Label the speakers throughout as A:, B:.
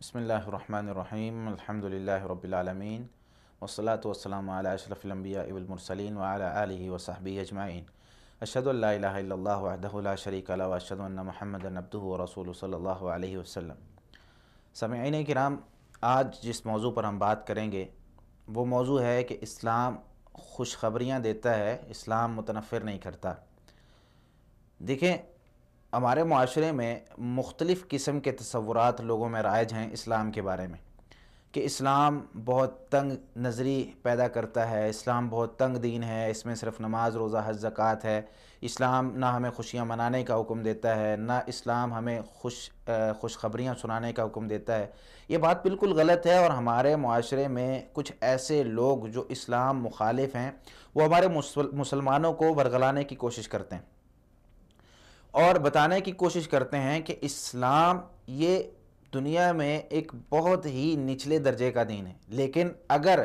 A: بسم اللہ الرحمن الرحیم الحمدللہ رب العالمین والصلاة والسلام علی اشرف الانبیاء والمرسلین وعلی آلہ وصحبہ اجمعین اشہد ان لا الہ الا اللہ وحدہ لا شریک لہ واشہد ان محمدا عبدہ ورسولہ صلی اللہ علیہ وسلم۔ سامعین کرام، آج جس موضوع پر ہم بات کریں گے وہ موضوع ہے کہ اسلام خوشخبریاں دیتا ہے، اسلام متنفر نہیں کرتا۔ دیکھیں، ہمارے معاشرے میں مختلف قسم کے تصورات لوگوں میں رائج ہیں اسلام کے بارے میں، کہ اسلام بہت تنگ نظری پیدا کرتا ہے، اسلام بہت تنگ دین ہے، اس میں صرف نماز روزہ حج زکوٰۃ ہے، اسلام نہ ہمیں خوشیاں منانے کا حکم دیتا ہے، نہ اسلام ہمیں خوشخبریاں سنانے کا حکم دیتا ہے۔ یہ بات بالکل غلط ہے، اور ہمارے معاشرے میں کچھ ایسے لوگ جو اسلام مخالف ہیں وہ ہمارے مسلمانوں کو ورگلانے کی کوشش کرتے ہیں اور بتانے کی کوشش کرتے ہیں کہ اسلام یہ دنیا میں ایک بہت ہی نچلے درجے کا دین ہے، لیکن اگر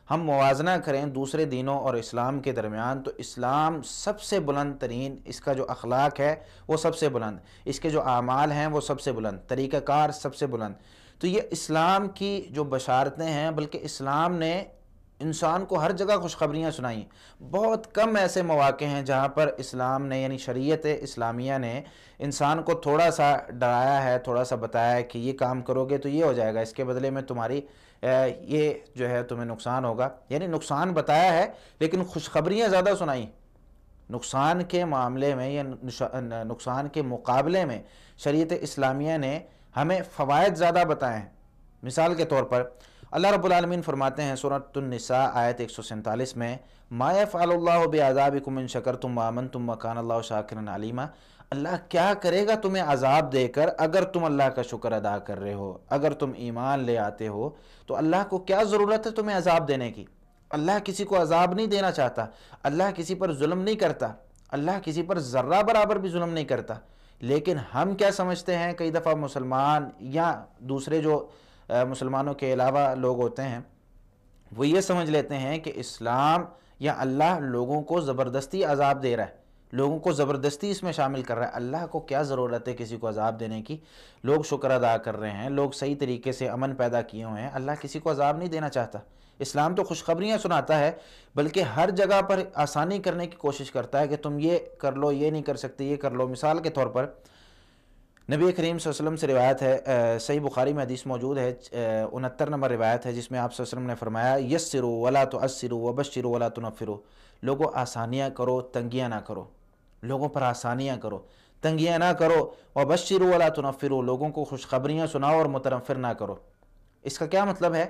A: ہم موازنہ کریں دوسرے دینوں اور اسلام کے درمیان تو اسلام سب سے بلند ترین، اس کا جو اخلاق ہے وہ سب سے بلند، اس کے جو اعمال ہیں وہ سب سے بلند، طریقہ کار سب سے بلند۔ تو یہ اسلام کی جو بشارتیں ہیں، بلکہ اسلام نے انسان کو ہر جگہ خوشخبریاں سنائیں۔ بہت کم ایسے مواقع ہیں جہاں پر اسلام نے یعنی شریعت اسلامیہ نے انسان کو تھوڑا سا ڈرایا ہے، تھوڑا سا بتایا ہے کہ یہ کام کرو گے تو یہ ہو جائے گا، اس کے بدلے میں تمہاری یہ جو ہے تمہیں نقصان ہوگا، یعنی نقصان بتایا ہے لیکن خوشخبریاں زیادہ سنائیں۔ نقصان کے معاملے میں یا نقصان کے مقابلے میں شریعت اسلامیہ نے ہمیں فوائد زیادہ بتائے ہیں۔ مثال کے طور پر اللہ رب العالمین فرماتے ہیں سورۃ النساء آیت 147 میں، ما یفعل اللہ بعذابکم ان شکرتم وآمنتم وکان اللہ شاکرا علیما۔ اللہ کیا کرے گا تمہیں عذاب دے کر اگر تم اللہ کا شکر ادا کر رہے ہو، اگر تم ایمان لے آتے ہو تو اللہ کو کیا ضرورت ہے تمہیں عذاب دینے کی؟ اللہ کسی کو عذاب نہیں دینا چاہتا، اللہ کسی پر ظلم نہیں کرتا، اللہ کسی پر ذرہ برابر بھی ظلم نہیں کرتا۔ لیکن ہم کیا سمجھتے ہیں، کئی دفعہ مسلمان یا دوسرے جو مسلمانوں کے علاوہ لوگ ہوتے ہیں وہ یہ سمجھ لیتے ہیں کہ اسلام یا اللہ لوگوں کو زبردستی عذاب دے رہا ہے، لوگوں کو زبردستی اس میں شامل کر رہا ہے۔ اللہ کو کیا ضرورت ہے کسی کو عذاب دینے کی؟ لوگ شکر ادا کر رہے ہیں، لوگ صحیح طریقے سے امن پیدا کیے ہوئے ہیں، اللہ کسی کو عذاب نہیں دینا چاہتا۔ اسلام تو خوشخبریاں سناتا ہے، بلکہ ہر جگہ پر آسانی کرنے کی کوشش کرتا ہے کہ تم یہ کر لو، یہ نہیں کر سکتے، یہ کر لو۔ مثال کے طور پر نبی کریم صلی اللہ علیہ وسلم سے روایت ہے، صحیح بخاری میں حدیث موجود ہے، 69 نمبر روایت ہے، جس میں آپ صلی اللہ علیہ وسلم نے فرمایا، یسروا ولا تعسروا وبشروا ولا تنفروا۔ لوگوں آسانیاں کرو، تنگیاں نہ کرو، لوگوں پر آسانیاں کرو، تنگیاں نہ کرو، وبشروا ولا تنفروا، لوگوں کو خوشخبریاں سناؤ اور متنفر نہ کرو۔ اس کا کیا مطلب ہے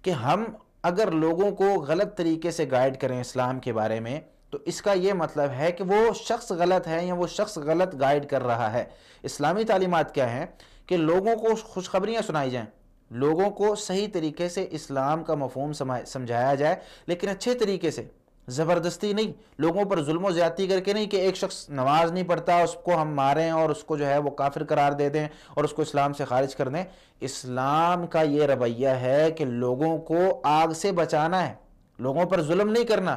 A: کہ ہم اگر لوگوں کو غلط طریقے سے گائیڈ کریں اسلام کے بارے میں تو اس کا یہ مطلب ہے کہ وہ شخص غلط ہے یا وہ شخص غلط گائیڈ کر رہا ہے۔ اسلامی تعلیمات کیا ہیں کہ لوگوں کو خوشخبریاں سنائی جائیں، لوگوں کو صحیح طریقے سے اسلام کا مفہوم سمجھایا جائے، لیکن اچھے طریقے سے، زبردستی نہیں، لوگوں پر ظلم و زیادتی کر کے نہیں کہ ایک شخص نماز نہیں پڑھتا اس کو ہم ماریں اور اس کو جو ہے وہ کافر قرار دے دیں اور اس کو اسلام سے خارج کر دیں۔ اسلام کا یہ رویہ ہے کہ لوگوں کو آگ سے بچانا ہے، لوگوں پر ظلم نہیں کرنا،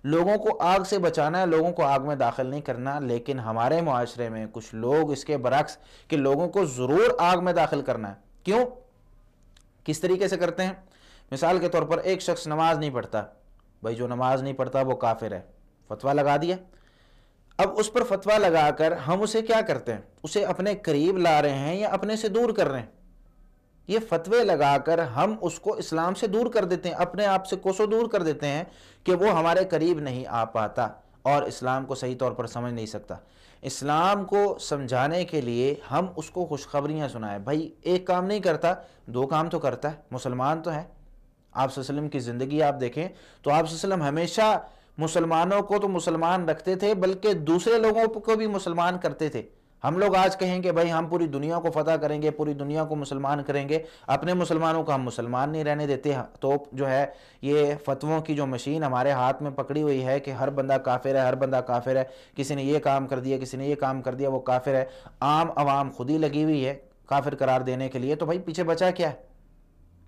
A: لوگوں کو آگ سے بچانا ہے، لوگوں کو آگ میں داخل نہیں کرنا۔ لیکن ہمارے معاشرے میں کچھ لوگ اس کے برعکس کہ لوگوں کو ضرور آگ میں داخل کرنا ہے۔ کیوں؟ کس طریقے سے کرتے ہیں؟ مثال کے طور پر ایک شخص نماز نہیں پڑھتا، بھائی جو نماز نہیں پڑھتا وہ کافر ہے، فتویٰ لگا دیا۔ اب اس پر فتویٰ لگا کر ہم اسے کیا کرتے ہیں؟ اسے اپنے قریب لا رہے ہیں یا اپنے سے دور کر رہے ہیں؟ یہ فتوے لگا کر ہم اس کو اسلام سے دور کر دیتے ہیں، اپنے آپ سے کوسوں دور کر دیتے ہیں کہ وہ ہمارے قریب نہیں آ پاتا اور اسلام کو صحیح طور پر سمجھ نہیں سکتا۔ اسلام کو سمجھانے کے لیے ہم اس کو خوشخبریاں سنائیں۔ بھائی ایک کام نہیں کرتا، دو کام تو کرتا ہے، مسلمان تو ہے۔ آپ صلی اللہ علیہ وسلم کی زندگی آپ دیکھیں تو آپ صلی اللہ علیہ وسلم ہمیشہ مسلمانوں کو تو مسلمان رکھتے تھے، بلکہ دوسرے لوگوں کو بھی مسلمان کرتے تھے۔ ہم لوگ آج کہیں کہ بھائی ہم پوری دنیا کو فتح کریں گے، پوری دنیا کو مسلمان کریں گے، اپنے مسلمانوں کو ہم مسلمان نہیں رہنے دیتے۔ تو جو ہے یہ فتووں کی جو مشین ہمارے ہاتھ میں پکڑی ہوئی ہے کہ ہر بندہ کافر ہے، ہر بندہ کافر ہے، کسی نے یہ کام کر دیا، کسی نے یہ کام کر دیا، وہ کافر ہے۔ عام عوام خود ہی لگی ہوئی ہے کافر قرار دینے کے لیے، تو بھائی پیچھے بچا کیا ہے؟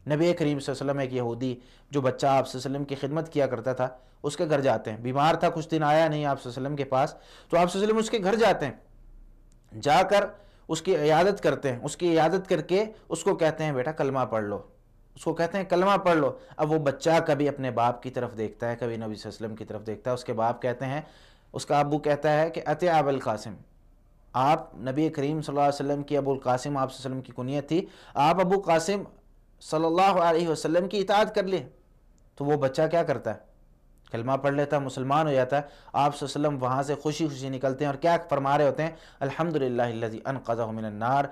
A: نبی کریم صلی اللہ علیہ وسلم ایک یہودی جو بچہ آپ صلی اللہ علیہ وسلم کی خدمت کیا کرتا تھا اس کے گھر جاتے ہیں، بیمار تھا، کچھ دن آیا نہیں آپ صلی اللہ علیہ وسلم کے پاس، تو آپ صلی اللہ علیہ وسلم اس کے گھر جاتے ہیں، جا کر اس کی عیادت کرتے ہیں، اس کی عیادت کر کے اس کو کہتے ہیں بیٹا کلمہ پڑھ لو، اس کو کہتے ہیں کلمہ پڑھ لو۔ اب وہ بچہ کبھی اپنے باپ کی طرف دیکھتا ہے، کبھی نبی صلی اللہ علیہ وسلم کی طرف دیکھتا ہے، اس کے باپ کہتے ہیں، اس کا ابو کہتا ہے کہ اطیع ابا القاسم، آپ نبی کریم صلی اللہ علیہ وسلم کی، ابو القاسم آپ صلی اللہ علیہ وسلم کی کنیت تھی، آپ ابو قاسم صلی اللہ علیہ وسلم کی اطاعت کر لیں۔ تو وہ بچہ کیا کرتا ہے؟ کلمہ پڑھ لیتا ہے، مسلمان ہو جاتا ہے۔ آپ صلی اللہ علیہ وسلم وہاں سے خوشی خوشی نکلتے ہیں اور کیا فرما رہے ہوتے ہیں؟ الحمدللہ الذی انقذہ من النار،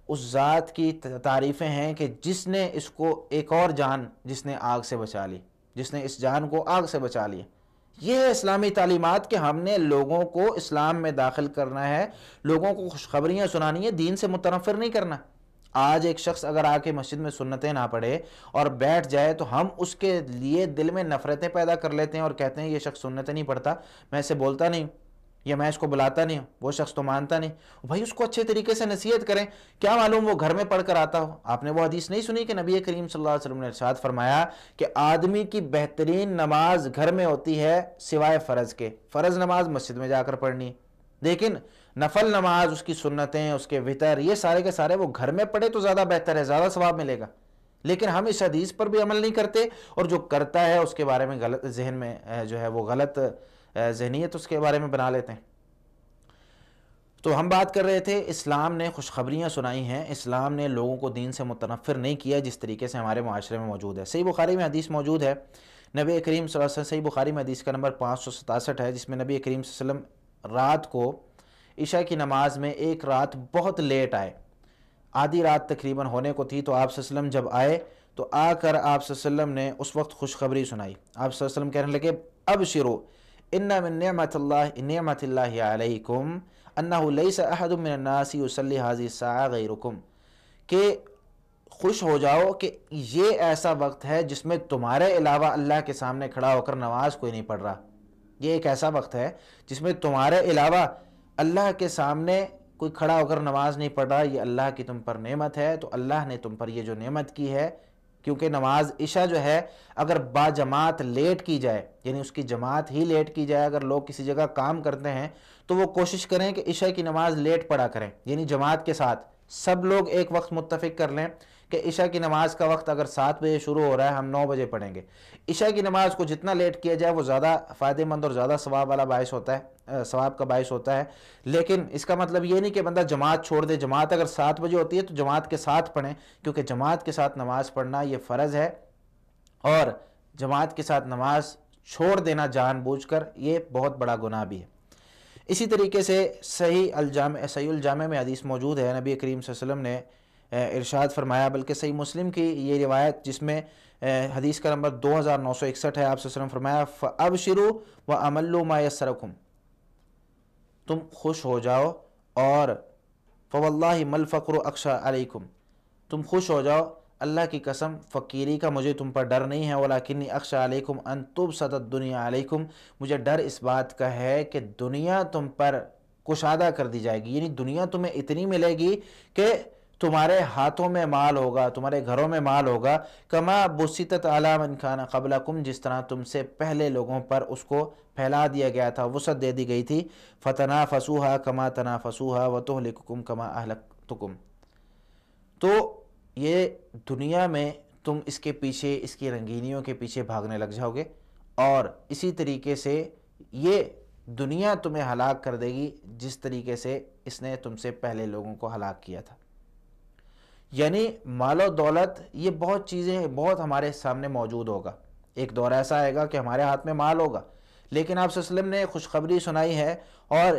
A: اس ذات کی تعریفیں ہیں کہ جس نے اس کو ایک اور جان، جس نے آگ سے بچا لی، جس نے اس جان کو آگ سے بچا لیا۔ یہ ہے اسلامی تعلیمات کہ ہم نے لوگوں کو اسلام میں داخل کرنا ہے، لوگوں کو خوشخبریاں سنانی ہے، دین سے متنفر نہیں کرنا۔ آج ایک شخص اگر آ کے مسجد میں سنتیں نہ پڑھے اور بیٹھ جائے تو ہم اس کے لیے دل میں نفرتیں پیدا کر لیتے ہیں اور کہتے ہیں یہ شخص سنتیں نہیں پڑھتا، میں اسے بولتا نہیں یا میں اس کو بلاتا نہیں ہوں، وہ شخص تو مانتا نہیں۔ بھائی اس کو اچھے طریقے سے نصیحت کریں، کیا معلوم وہ گھر میں پڑھ کر آتا ہو۔ آپ نے وہ حدیث نہیں سنی کہ نبی کریم صلی اللہ علیہ وسلم نے ارشاد فرمایا کہ آدمی کی بہترین نماز گھر میں ہوتی ہے سوائے فرض کے، فرض نماز مسجد میں جا کر پڑھنی، لیکن نفل نماز، اس کی سنتیں، اس کے وتر، یہ سارے کے سارے وہ گھر میں پڑھے تو زیادہ بہتر ہے، زیادہ ثواب ملے گا۔ لیکن ہم اس حدیث پر بھی عمل نہیں کرتے، اور جو کرتا ہے اس کے بارے میں غلط ذہن میں جو ہے وہ غلط ذہنیت اس کے بارے میں بنا لیتے ہیں۔ تو ہم بات کر رہے تھے اسلام نے خوشخبریاں سنائی ہیں، اسلام نے لوگوں کو دین سے متنفر نہیں کیا جس طریقے سے ہمارے معاشرے میں موجود ہے۔ صحیح بخاری میں حدیث موجود ہے، نبی کریم صلی اللہ علیہ وسلم، صحیح بخاری میں حدیث کا نمبر 567 ہے، جس میں نبی کریم صلی اللہ علیہ وسلم رات کو عشاء کی نماز میں ایک رات بہت لیٹ آئے، آدھی رات تقریباً ہونے کو تھی، تو آپ صلی اللہ علیہ وسلم جب آئے تو آ کر آپ صلی اللہ علیہ وسلم نے اس وقت خوشخبری سنائی۔ آپ صلی اللہ علیہ وسلم کہنے لگے ابشروا ان من نعمت اللہ علیکم انہ لیس احد من الناس یصلی هذه الساعة غیرکم، کہ خوش ہو جاؤ کہ یہ ایسا وقت ہے جس میں تمہارے علاوہ اللہ کے سامنے کھڑا ہو کر نماز کوئی نہیں پڑھ رہا۔ یہ ایک ایسا وقت ہے جس میں تمہارے علاوہ اللہ کے سامنے کوئی کھڑا ہو کر نماز نہیں پڑھ رہا، یہ اللہ کی تم پر نعمت ہے۔ تو اللہ نے تم پر یہ جو نعمت کی ہے، کیونکہ نماز عشاء جو ہے اگر با جماعت لیٹ کی جائے، یعنی اس کی جماعت ہی لیٹ کی جائے، اگر لوگ کسی جگہ کام کرتے ہیں تو وہ کوشش کریں کہ عشاء کی نماز لیٹ پڑھا کریں، یعنی جماعت کے ساتھ سب لوگ ایک وقت متفق کر لیں کہ عشاء کی نماز کا وقت اگر 7 بجے شروع ہو رہا ہے، ہم 9 بجے پڑھیں گے۔ عشاء کی نماز کو جتنا لیٹ کیا جائے وہ زیادہ فائدہ مند اور زیادہ ثواب والا باعث ہوتا ہے، ثواب کا باعث ہوتا ہے۔ لیکن اس کا مطلب یہ نہیں کہ بندہ جماعت چھوڑ دے، جماعت اگر 7 بجے ہوتی ہے تو جماعت کے ساتھ پڑھیں، کیونکہ جماعت کے ساتھ نماز پڑھنا یہ فرض ہے، اور جماعت کے ساتھ نماز چھوڑ دینا جان بوجھ کر یہ بہت بڑا گناہ بھی ہے۔ اسی طریقے سے صحیح الجامع میں حدیث موجود ہے، نبی کریم صلی اللہ علیہ وسلم نے ارشاد فرمایا، بلکہ صحیح مسلم کی یہ روایت جس میں حدیث کا نمبر 2961 ہے، آپ صلی اللہ علیہ وسلم فرمایا فَأَبْشِرُوا وَأَمَلُّوا مَا يَسَّرَكُمْ، تم خوش ہو جاؤ اور فَوَاللَّهِ مَا الْفَقْرُ أَخْشَىٰ عَلَيْكُمْ، تم خوش ہو جاؤ، اللہ کی قسم فقیری کا مجھے تم پر ڈر نہیں ہے، وَلَكِنِّي أَخْشَىٰ عَلَيْكُمْ أَن تُبْسَطَ الدُّنْيَا عَلَيْكُمْ، مجھے ڈر اس بات کا ہے کہ دنیا تم پر کشادہ کر دی جائے گی، یعنی دنیا تمہیں اتنی ملے گی کہ تمہارے ہاتھوں میں مال ہوگا، تمہارے گھروں میں مال ہوگا، کما بسطت علی من کان قبلکم، جس طرح تم سے پہلے لوگوں پر اس کو پھیلا دیا گیا تھا، وسعت دے دی گئی تھی، فتنافسوها کما تنافسوها وتهلكکم کما اهلکتکم، تو یہ دنیا میں تم اس کے پیچھے، اس کی رنگینیوں کے پیچھے بھاگنے لگ جاؤ گے، اور اسی طریقے سے یہ دنیا تمہیں ہلاک کر دے گی جس طریقے سے اس نے تم سے پہلے لوگوں کو ہلاک کیا تھا۔ یعنی مال و دولت، یہ بہت چیزیں بہت ہمارے سامنے موجود ہوگا، ایک دور ایسا آئے گا کہ ہمارے ہاتھ میں مال ہوگا، لیکن آپ صلی اللہ علیہ وسلم نے خوشخبری سنائی ہے، اور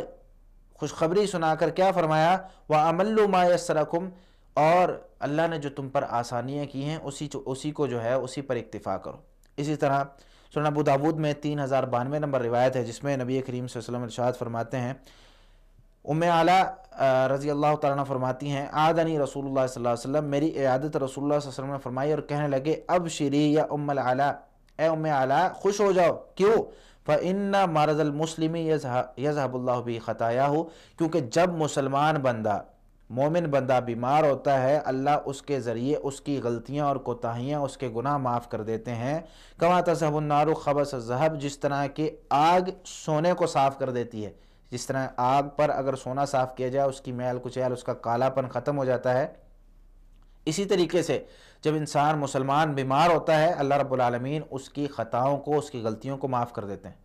A: خوشخبری سنا کر کیا فرمایا، وَأَمَلُّوا مَا يَسَّرَكُمْ، اور اللہ نے جو تم پر آسانیاں کی ہیں اسی کو جو ہے اسی پر اکتفا کرو۔ اسی طرح سنن ابو داود میں 3092 نمبر روایت ہے، جس میں نبی کریم صلی اللہ علیہ وسلم ارشاد فرماتے ہیں، ام اعلیٰ رضی اللہ تعالیٰ عنہ فرماتی ہیں، آدنی رسول اللہ صلی اللہ علیہ وسلم، میری عیادت رسول اللہ صلی اللہ علیہ وسلم نے فرمائی اور کہنے لگے ابشری یا ام الاعلیٰ، اے ام اعلیٰ خوش ہو جاؤ، کیوں؟ فَإِنَّ مَرَضَ الْمُسْلِمِ يَذْهَبُ اللَّهُ بِهِ خَطَايَاهُ، کیونکہ جب مسلمان بندہ، مومن بندہ بیمار ہوتا ہے، اللہ اس کے ذریعے اس کی غلطیاں اور کوتاہیاں، اس کے گناہ معاف کر دیتے ہیں، کما تذهب النار خبث الذهب، جس طرح کہ آگ سونے کو صاف کر دیتی ہے، جس طرح آگ پر اگر سونا صاف کیا جائے اس کی میل کچیل اس کا کالا پن ختم ہو جاتا ہے، اسی طریقے سے جب انسان مسلمان بیمار ہوتا ہے اللہ رب العالمین اس کی خطاؤں کو، اس کی غلطیوں کو معاف کر دیتے ہیں۔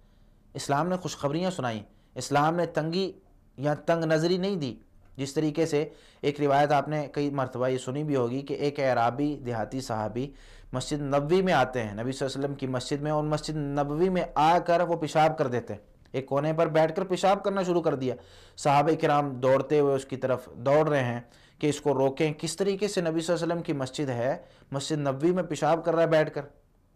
A: اسلام نے خوشخبریاں سنائیں، اسلام نے تنگی یا تنگ نظری نہیں دی۔ جس طریقے سے ایک روایت آپ نے کئی مرتبہ یہ سنی بھی ہوگی کہ ایک اعرابی دیہاتی صحابی مسجد نبوی میں آتے ہیں، نبی صلی اللہ علیہ وسلم کی مسجد میں، اور مسجد نبوی میں آ کر وہ پیشاب کر دیتے ہیں، ایک کونے پر بیٹھ کر پیشاب کرنا شروع کر دیا۔ صحابہ کرام دوڑتے ہوئے اس کی طرف دوڑ رہے ہیں کہ اس کو روکیں، کس طریقے سے نبی صلی اللہ علیہ وسلم کی مسجد ہے، مسجد نبوی میں پیشاب کر رہا ہے بیٹھ کر،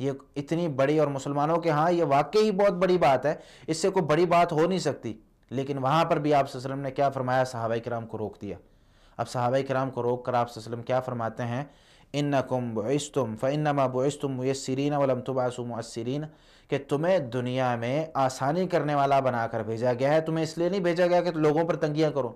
A: یہ اتنی بڑی، اور مسلمانوں کے ہاں یہ واقعی بہت بڑی بات ہے، اس سے کوئی بڑی بات ہو نہیں سکتی، لیکن وہاں پر بھی آپ صلی اللہ علیہ وسلم نے کیا فرمایا؟ صحابہ کرام کو روک دیا۔ اب صحابہ کرام کو روک کر آپ صلی اللہ علیہ وسلم کیا فرماتے ہیں؟ انکم بعثتم فانما بعثتم میسرین ولم تبعثوا معسرین، کہ تمہیں دنیا میں آسانی کرنے والا بنا کر بھیجا گیا ہے، تمہیں اس لیے نہیں بھیجا گیا کہ لوگوں پر تنگیاں کرو۔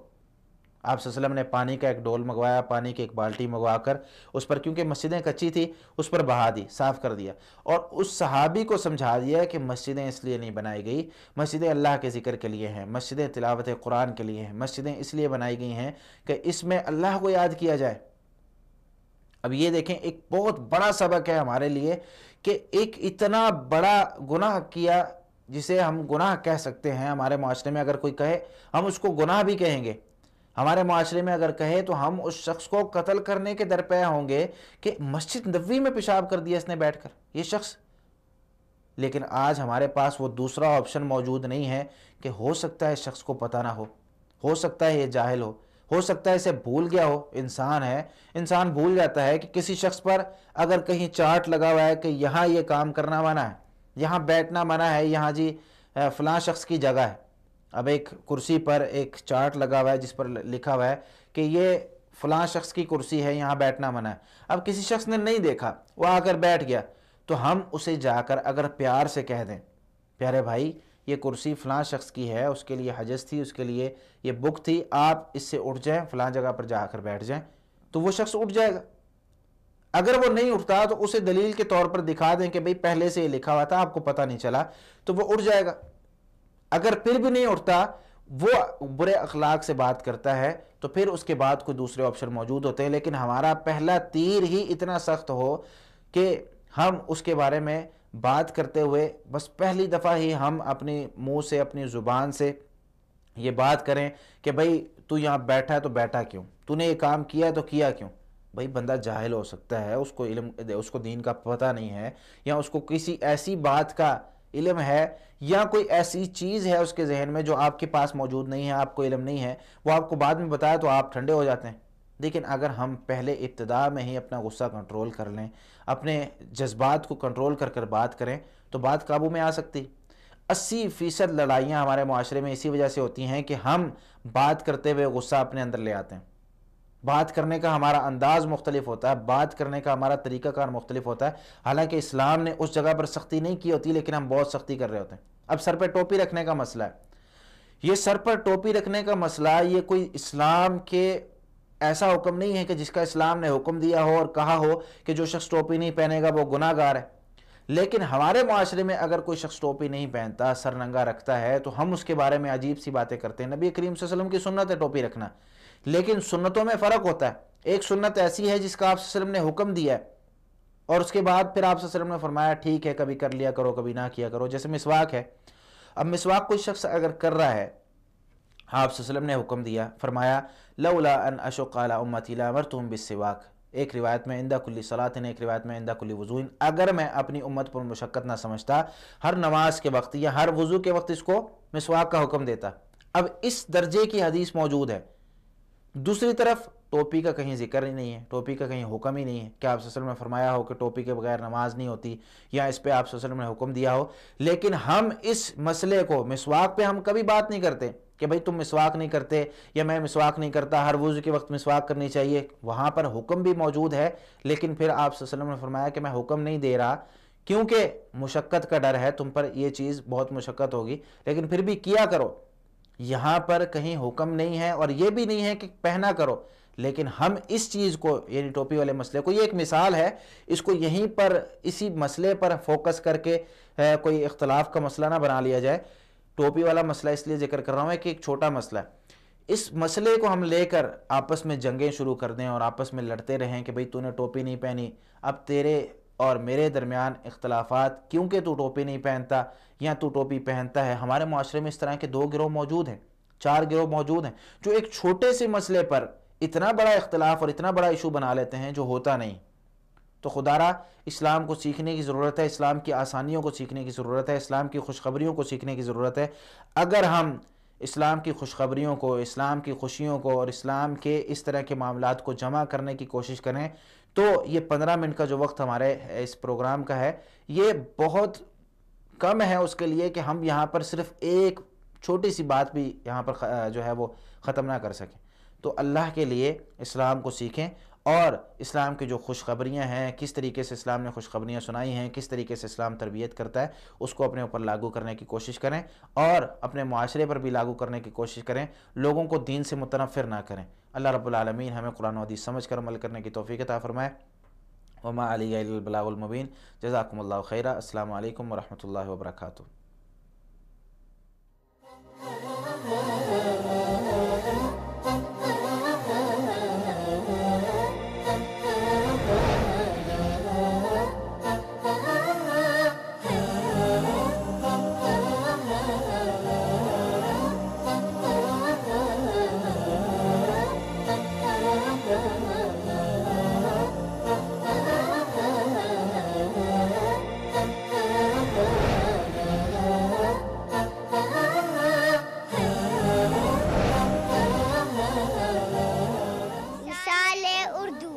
A: آپ صلی اللہ علیہ وسلم نے پانی کا ایک ڈول منگوایا، پانی کی ایک بالٹی منگوا کر اس پر، کیونکہ مسجدیں کچی تھی، اس پر بہا دی، صاف کر دیا، اور اس صحابی کو سمجھا دیا کہ مسجدیں اس لیے نہیں بنائی گئی، مسجدیں اللہ کے ذکر کے لیے ہیں، مسجدیں تلاوت قرآن کے لیے ہیں، مسجدیں اس لیے بنائی گئی ہیں کہ اس میں اللہ کو یاد کیا جائے۔ اب یہ دیکھیں ایک بہت بڑا سبق ہے ہمارے لیے کہ ایک اتنا بڑا گناہ کیا جسے ہم گناہ کہہ سکتے ہیں، ہمارے معاشرے میں اگر کوئی کہے ہم اس کو گناہ بھی کہیں گے، ہمارے معاشرے میں اگر کہے تو ہم اس شخص کو قتل کرنے کے درپے ہوں گے کہ مسجد نبوی میں پیشاب کر دیا اس نے بیٹھ کر یہ شخص۔ لیکن آج ہمارے پاس وہ دوسرا آپشن موجود نہیں ہے کہ ہو سکتا ہے اس شخص کو پتہ نہ ہو سکتا ہے یہ جاہل ہو سکتا ہے اسے بھول گیا ہو، انسان ہے، انسان بھول جاتا ہے کہ کسی شخص پر اگر کہیں چارٹ لگا ہوا ہے کہ یہاں یہ کام کرنا منع ہے، یہاں بیٹھنا منع ہے، یہاں جی فلاں شخص کی جگہ ہے، اب ایک کرسی پر ایک چارٹ لگا ہوا ہے جس پر لکھا ہوا ہے کہ یہ فلاں شخص کی کرسی ہے، یہاں بیٹھنا منع ہے، اب کسی شخص نے نہیں دیکھا، وہ آ کر بیٹھ گیا، تو ہم اسے جا کر اگر پیار سے کہہ دیں پیارے بھائی یہ کرسی فلاں شخص کی ہے، اس کے لیے حجز تھی، اس کے لیے یہ بک تھی، آپ اس سے اٹھ جائیں، فلاں جگہ پر جا کر بیٹھ جائیں، تو وہ شخص اٹھ جائے گا۔ اگر وہ نہیں اٹھتا تو اسے دلیل کے طور پر دکھا دیں کہ بھئی پہلے سے یہ لکھا ہوا تھا، آپ کو پتہ نہیں چلا، تو وہ اٹھ جائے گا۔ اگر پھر بھی نہیں اٹھتا، وہ برے اخلاق سے بات کرتا ہے، تو پھر اس کے بعد کوئی دوسرے آپشن موجود ہوتے ہیں، لیکن ہمارا پہلا تیر ہی اتنا سخت ہو کہ ہم اس کے بارے میں بات کرتے ہوئے بس پہلی دفعہ ہی ہم اپنی منہ سے، اپنی زبان سے یہ بات کریں کہ بھئی تو یہاں بیٹھا ہے تو بیٹھا کیوں، تو نے یہ کام کیا ہے تو کیا کیوں۔ بھئی بندہ جاہل ہو سکتا ہے، اس کو علم، اس کو دین کا پتہ نہیں ہے، یا اس کو کسی ایسی بات کا علم ہے، یا کوئی ایسی چیز ہے اس کے ذہن میں جو آپ کے پاس موجود نہیں ہے، آپ کو علم نہیں ہے، وہ آپ کو بعد میں بتایا تو آپ ٹھنڈے ہو جاتے ہیں۔ لیکن اگر ہم پہلے ابتدا میں ہی اپنا غصہ کنٹرول کر لیں، اپنے جذبات کو کنٹرول کر کر بات کریں تو بات قابو میں آ سکتی۔ 80% لڑائیاں ہمارے معاشرے میں اسی وجہ سے ہوتی ہیں کہ ہم بات کرتے ہوئے غصہ اپنے اندر لے آتے ہیں، بات کرنے کا ہمارا انداز مختلف ہوتا ہے، بات کرنے کا ہمارا طریقہ کار مختلف ہوتا ہے، حالانکہ اسلام نے اس جگہ پر سختی نہیں کی ہوتی، لیکن ہم بہت سختی کر رہے ہوتے ہیں۔ اب سر پہ ٹوپی رکھنے کا مسئلہ ہے، یہ سر پر ٹوپی رکھنے کا مسئلہ یہ کوئی اسلام کے ایسا حکم نہیں ہے کہ جس کا اسلام نے حکم دیا ہو اور کہا ہو کہ جو شخص ٹوپی نہیں پہنے گا وہ گناہ گار ہے، لیکن ہمارے معاشرے میں اگر کوئی شخص ٹوپی نہیں پہنتا، سر ننگا رکھتا ہے، تو ہم اس کے بارے میں عجیب سی باتیں کرتے ہیں۔ نبی کریم صلی اللہ علیہ وسلم کی سنت ہے ٹوپی رکھنا، لیکن سنتوں میں فرق ہوتا ہے، ایک سنت ایسی ہے جس کا آپ صلی اللہ علیہ وسلم نے حکم دیا ہے، اور اس کے بعد پھر آپ صلی اللہ علیہ وسلم نے فرمایا ٹھیک ہے کبھی کر لیا کرو کبھی نہ کیا کرو، جیسے مسواک ہے۔ اب مسواک کوئی شخص اگر کر رہا ہے، آپ صلی اللہ علیہ وسلم نے حکم دیا، فرمایا لولا ان اشق علی امتی لامرتهم بالسواک، ایک روایت میں عند کل صلاۃ، ایک روایت میں عند کل وضوء، اگر میں اپنی امت پر مشقت نہ سمجھتا ہر نماز کے وقت یا ہر وضو کے وقت اس کو مسواک کا حکم دیتا۔ اب اس درجے کی حدیث موجود ہے۔ دوسری طرف ٹوپی کا کہیں ذکر ہی نہیں ہے، ٹوپی کا کہیں حکم ہی نہیں ہے کہ آپ صلی اللہ علیہ وسلم نے فرمایا ہو کہ ٹوپی کے بغیر نماز نہیں ہوتی، یا اس پہ آپ صلی اللہ علیہ وسلم نے حکم دیا ہو، لیکن ہم اس مسئلے کو، مسواک پہ ہم کبھی بات نہیں کرتے کہ بھئی تم مسواک نہیں کرتے یا میں مسواک نہیں کرتا، ہر وضو کے وقت مسواک کرنی چاہیے، وہاں پر حکم بھی موجود ہے، لیکن پھر آپ صلی اللہ علیہ وسلم نے فرمایا کہ میں حکم نہیں دے رہا کیونکہ مشقت کا ڈر ہے، تم پر یہ چیز بہت مشقت ہوگی، لیکن پھر بھی کیا کرو۔ یہاں پر کہیں حکم نہیں ہے اور یہ بھی نہیں ہے کہ پہنا کرو، لیکن ہم اس چیز کو، یعنی ٹوپی والے مسئلے کو، یہ ایک مثال ہے، اس کو یہیں پر اسی مسئلے پر فوکس کر کے کوئی اختلاف کا مسئلہ نہ بنا لیا جائے۔ ٹوپی والا مسئلہ اس لیے ذکر کر رہا ہوں کہ ایک چھوٹا مسئلہ ہے، اس مسئلے کو ہم لے کر آپس میں جنگیں شروع کر دیں اور آپس میں لڑتے رہیں کہ بھئی تو نے ٹوپی نہیں پہنی، اب تیرے اور میرے درمیان اختلافات کیونکہ تو ٹوپی نہیں پہنتا یا تو ٹوپی پہنتا ہے۔ ہمارے معاشرے میں اس طرح کے 2 گروہ موجود ہیں، 4 گروہ موجود ہیں جو ایک چھوٹے سے مسئلے پر اتنا بڑا اختلاف اور اتنا بڑا ایشو بنا لیتے ہیں جو ہوتا نہیں۔ تو خدا را اسلام کو سیکھنے کی ضرورت ہے، اسلام کی آسانیوں کو سیکھنے کی ضرورت ہے، اسلام کی خوشخبریوں کو سیکھنے کی ضرورت ہے۔ اگر ہم اسلام کی خوشخبریوں کو، اسلام کی خوشیوں کو اور اسلام کے اس طرح کے معاملات کو جمع کرنے کی کوشش کریں تو یہ 15 منٹ کا جو وقت ہمارے اس پروگرام کا ہے یہ بہت کم ہے اس کے لیے کہ ہم یہاں پر صرف ایک چھوٹی سی بات بھی یہاں پر جو ہے وہ ختم نہ کر سکیں۔ تو اللہ کے لیے اسلام کو سیکھیں اور اسلام کی جو خوشخبریاں ہیں، کس طریقے سے اسلام نے خوشخبریاں سنائی ہیں، کس طریقے سے اسلام تربیت کرتا ہے، اس کو اپنے اوپر لاگو کرنے کی کوشش کریں اور اپنے معاشرے پر بھی لاگو کرنے کی کوشش کریں، لوگوں کو دین سے متنفر نہ کریں۔ اللہ رب العالمین ہمیں قرآن و حدیث سمجھ کر عمل کرنے کی توفیق عطا فرمائے۔ وما علیہ الا البلاغ المبین۔ جزاکم اللہ خیرا۔ السلام علیکم ورحمۃ اللہ وبرکاتہ۔
B: مثال اردو